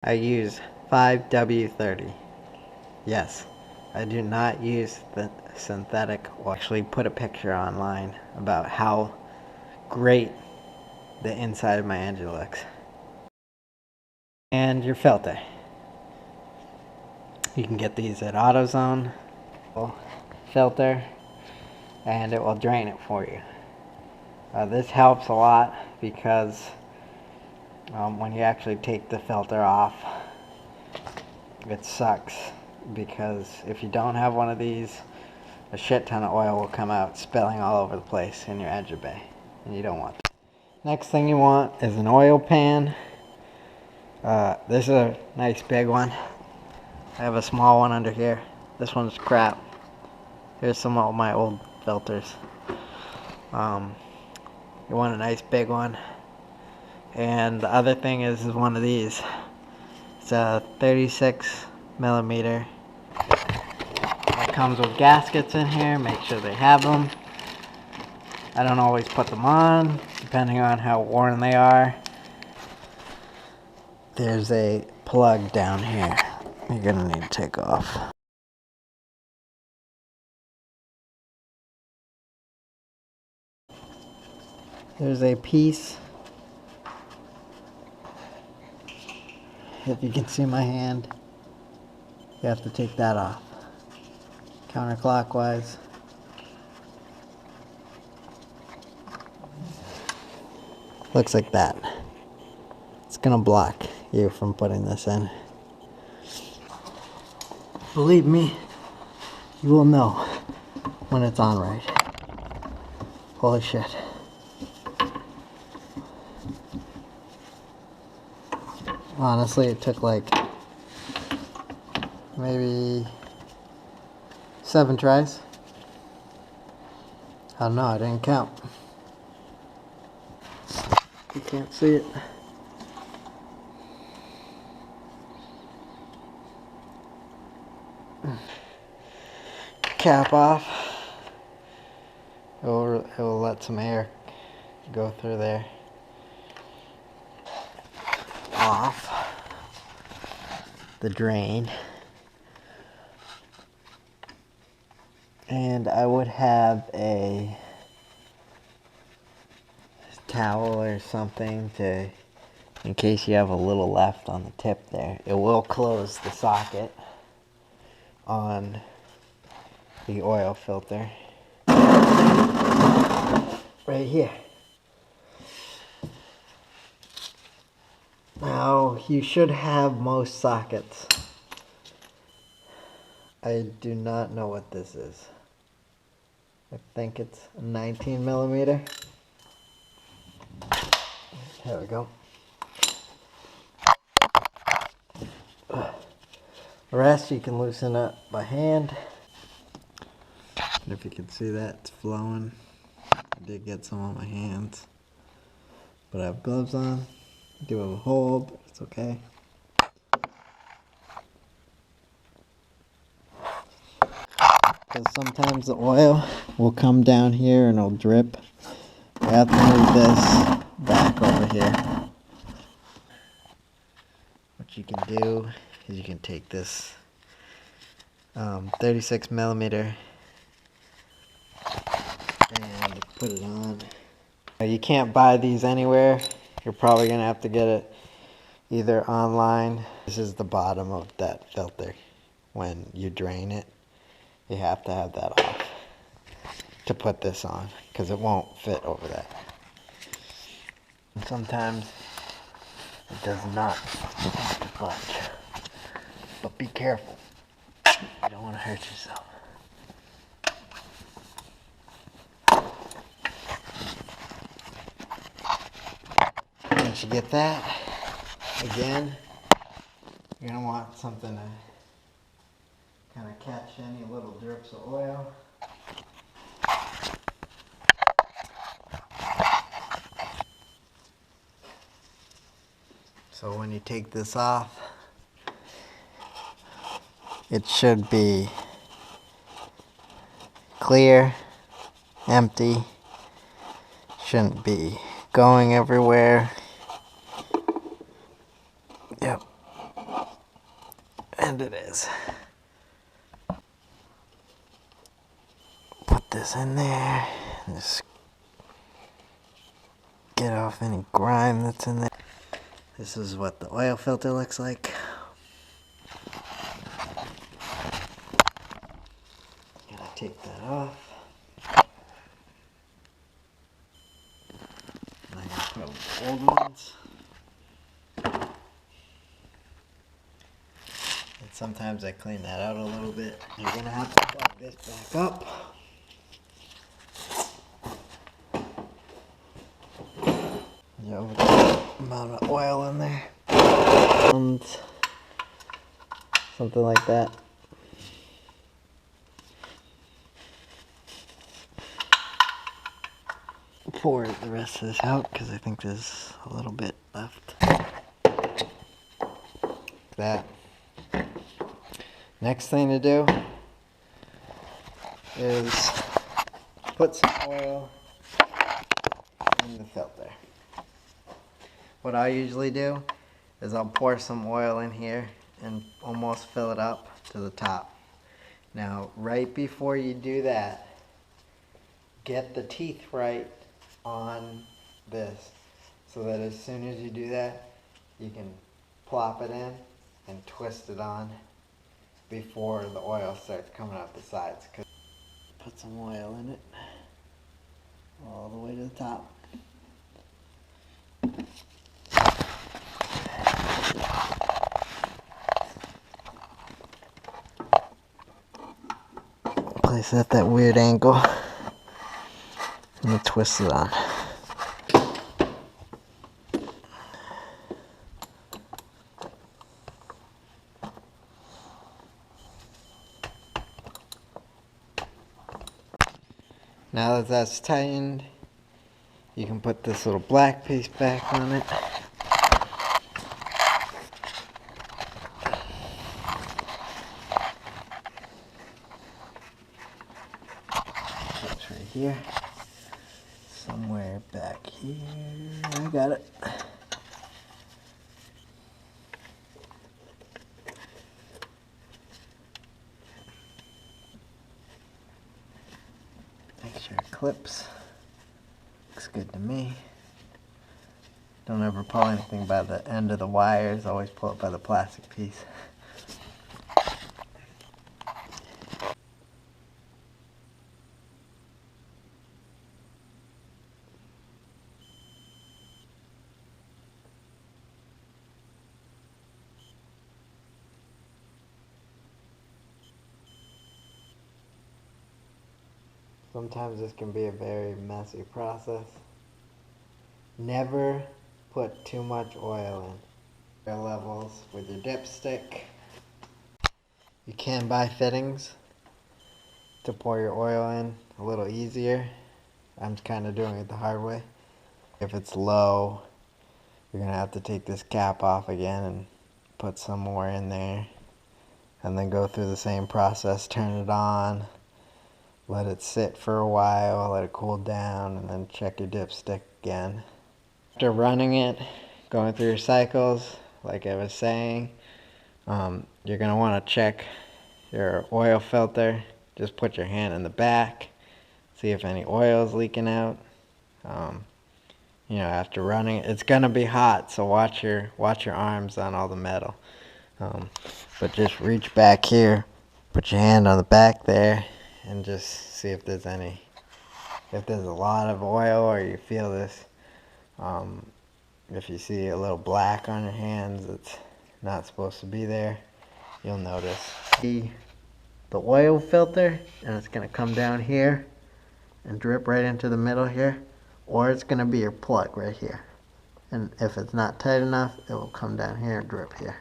I use 5W30. Yes, I do not use the synthetic. I'll actually put a picture online about how great the inside of my engine looks. And your filter. You can get these at AutoZone. Filter, and it will drain it for you. This helps a lot because when you actually take the filter off, it sucks, because if you don't have one of these, a shit ton of oil will come out spilling all over the place in your engine bay, and you don't want that. Next thing you want is an oil pan. This is a nice big one. I have a small one under here. This one's crap. Here's some of my old filters. You want a nice big one. And the other thing is one of these. It's a 36 millimeter. It comes with gaskets in here. Make sure they have them. I don't always put them on, depending on how worn they are. There's a plug down here you're gonna need to take off. There's a piece, if you can see my hand, you have to take that off. Counterclockwise. Looks like that. It's gonna block you from putting this in. Believe me, you will know when it's on right. Holy shit. Honestly, it took like maybe 7 tries. I don't know, I didn't count. You can't see it. Cap off. It will let some air go through there. Off the drain. And I would have a towel or something to, in case you have a little left on the tip there. It will close the socket on the oil filter right here. Now, you should have most sockets. I do not know what this is. I think it's a 19 millimeter. There we go. The rest you can loosen up by hand. And if you can see that, it's flowing. I did get some on my hands, but I have gloves on. I do have a hole, but it's okay. Because sometimes the oil will come down here and it'll drip. I have to move this back over here. What you can do is you can take this 36 millimeter and put it on. You can't buy these anywhere. You're probably going to have to get it either online. This is the bottom of that filter. When you drain it, you have to have that off to put this on, because it won't fit over that. And sometimes it does not have to budge. But be careful. You don't want to hurt yourself. Once you get that, again, you're going to want something to kind of catch any little drips of oil. So when you take this off, it should be clear, empty, shouldn't be going everywhere. Yep, And it is. Put this in there and just get off any grime that's in there. This is what the oil filter looks like. Gotta take that off. And I'm gonna put old ones. And sometimes I clean that out a little bit. You're gonna have to plug this back up. You have a amount of oil in there. And something like that. Pour the rest of this out because I think there's a little bit left. That. Next thing to do is put some oil in the filter. What I usually do is I'll pour some oil in here and almost fill it up to the top. Now, right before you do that, get the teeth right on this so that as soon as you do that, you can plop it in and twist it on before the oil starts coming out the sides. Put some oil in it all the way to the top. Place it at that weird angle and twist it on. Now that that's tightened, you can put this little black piece back on it. It's right here. Somewhere back here. I got it. Make sure it clips. Looks good to me. Don't ever pull anything by the end of the wires, always pull it by the plastic piece. Sometimes this can be a very messy process. Never put too much oil in. Oil levels with your dipstick. You can buy fittings to pour your oil in a little easier. I'm kind of doing it the hard way. If it's low, you're gonna have to take this cap off again and put some more in there, and then go through the same process, turn it on, let it sit for a while, let it cool down, and then check your dipstick again. After running it, going through your cycles, like I was saying, you're going to want to check your oil filter. Just put your hand in the back, see if any oil is leaking out. After running it, it's going to be hot, so watch your arms on all the metal. But just reach back here, put your hand on the back there, and just see if there's a lot of oil, or you feel this. If you see a little black on your hands, it's not supposed to be there. You'll notice the oil filter, and it's going to come down here and drip right into the middle here, or it's going to be your plug right here. And if it's not tight enough, it will come down here and drip here.